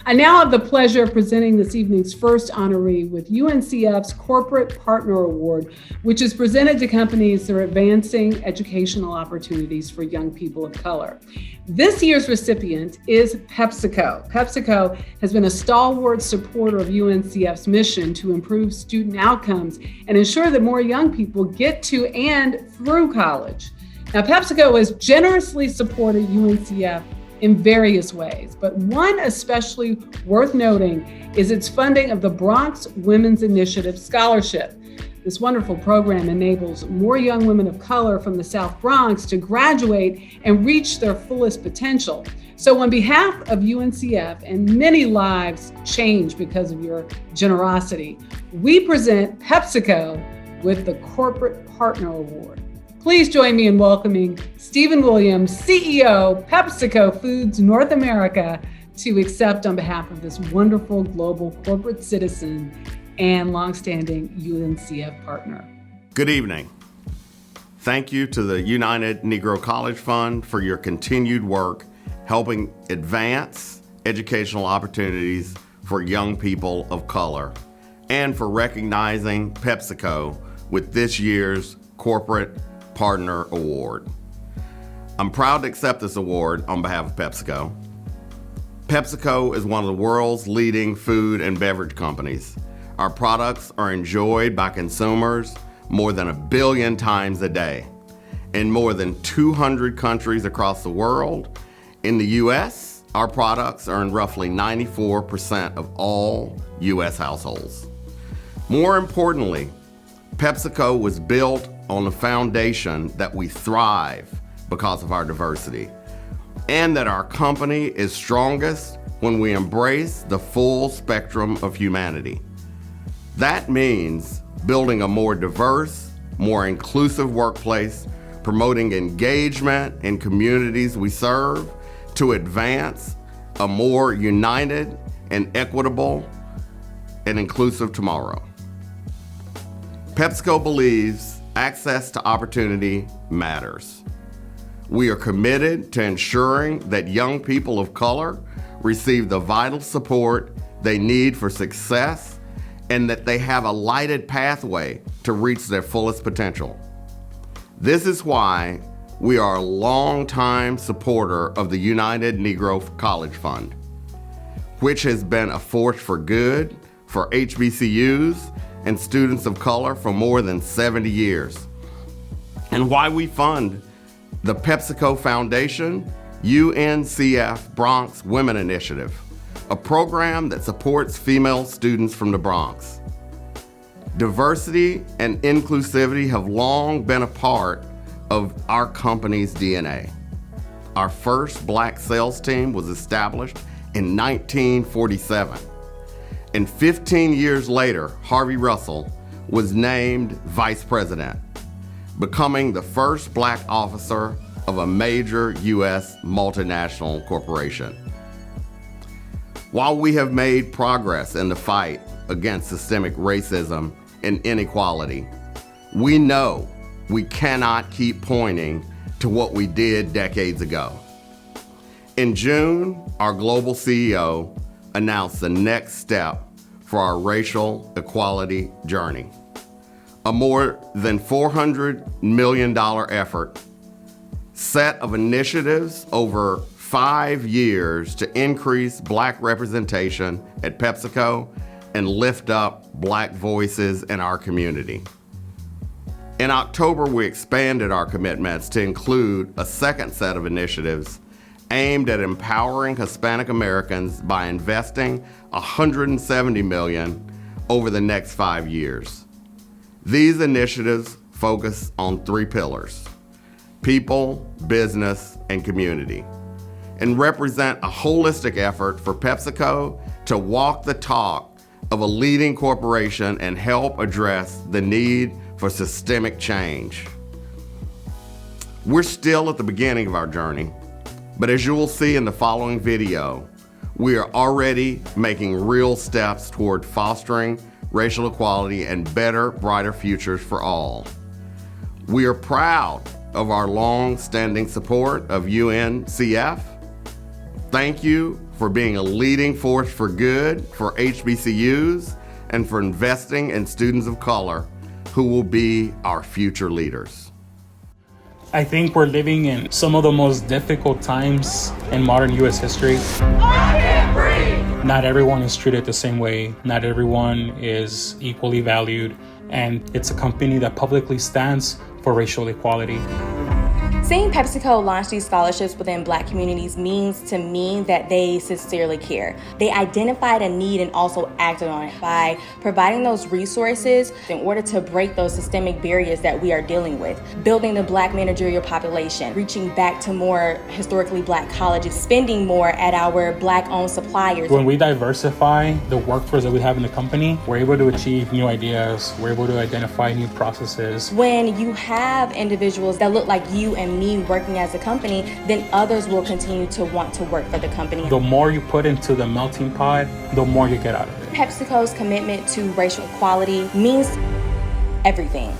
I now have the pleasure of presenting this evening's first honoree with UNCF's Corporate Partner Award, which is presented to companies that are advancing educational opportunities for young people of color. This year's recipient is PepsiCo. PepsiCo has been a stalwart supporter of UNCF's mission to improve student outcomes and ensure that more young people get to and through college. Now, PepsiCo has generously supported UNCF in various ways, but one especially worth noting is its funding of the Bronx Women's Initiative Scholarship. This wonderful program enables more young women of color from the South Bronx to graduate and reach their fullest potential. So on behalf of UNCF, and many lives change because of your generosity, we present PepsiCo with the Corporate Partner Award. Please join me in welcoming Stephen Williams, CEO, PepsiCo Foods North America, to accept on behalf of this wonderful global corporate citizen and longstanding UNCF partner. Good evening. Thank you to the United Negro College Fund for your continued work helping advance educational opportunities for young people of color, and for recognizing PepsiCo with this year's Corporate Partner Award. I'm proud to accept this award on behalf of PepsiCo. PepsiCo is one of the world's leading food and beverage companies. Our products are enjoyed by consumers more than 1 billion times a day in more than 200 countries across the world. In the US, our products are in roughly 94% of all US households. More importantly, PepsiCo was built on the foundation that we thrive because of our diversity, and that our company is strongest when we embrace the full spectrum of humanity. That means building a more diverse, more inclusive workplace, promoting engagement in communities we serve to advance a more united and equitable and inclusive tomorrow. PepsiCo believes access to opportunity matters. We are committed to ensuring that young people of color receive the vital support they need for success and that they have a lighted pathway to reach their fullest potential. This is why we are a longtime supporter of the United Negro College Fund, which has been a force for good for HBCUs and students of color for more than 70 years. And why we fund the PepsiCo Foundation UNCF Bronx Women Initiative, a program that supports female students from the Bronx. Diversity and inclusivity have long been a part of our company's DNA. Our first Black sales team was established in 1947. And 15 years later, Harvey Russell was named vice president, becoming the first Black officer of a major U.S. multinational corporation. While we have made progress in the fight against systemic racism and inequality, we know we cannot keep pointing to what we did decades ago. In June, our global CEO announced the next step for our racial equality journey, a more than $400 million effort, set of initiatives over 5 years to increase Black representation at PepsiCo and lift up Black voices in our community. In October, we expanded our commitments to include a second set of initiatives aimed at empowering Hispanic Americans by investing $170 million over the next 5 years. These initiatives focus on 3 pillars: people, business, and community, and represent a holistic effort for PepsiCo to walk the talk of a leading corporation and help address the need for systemic change. We're still at the beginning of our journey, but as you will see in the following video, we are already making real steps toward fostering racial equality and better, brighter futures for all. We are proud of our long-standing support of UNCF. Thank you for being a leading force for good for HBCUs and for investing in students of color who will be our future leaders. I think we're living in some of the most difficult times in modern U.S. history. Not everyone is treated the same way. Not everyone is equally valued. And it's a company that publicly stands for racial equality. Seeing PepsiCo launch these scholarships within Black communities means to me that they sincerely care. They identified a need and also acted on it by providing those resources in order to break those systemic barriers that we are dealing with. Building the Black managerial population, reaching back to more historically Black colleges, spending more at our Black-owned suppliers. When we diversify the workforce that we have in the company, we're able to achieve new ideas, we're able to identify new processes. When you have individuals that look like you and me working as a company, then others will continue to want to work for the company. The more you put into the melting pot, the more you get out of it. PepsiCo's commitment to racial equality means everything.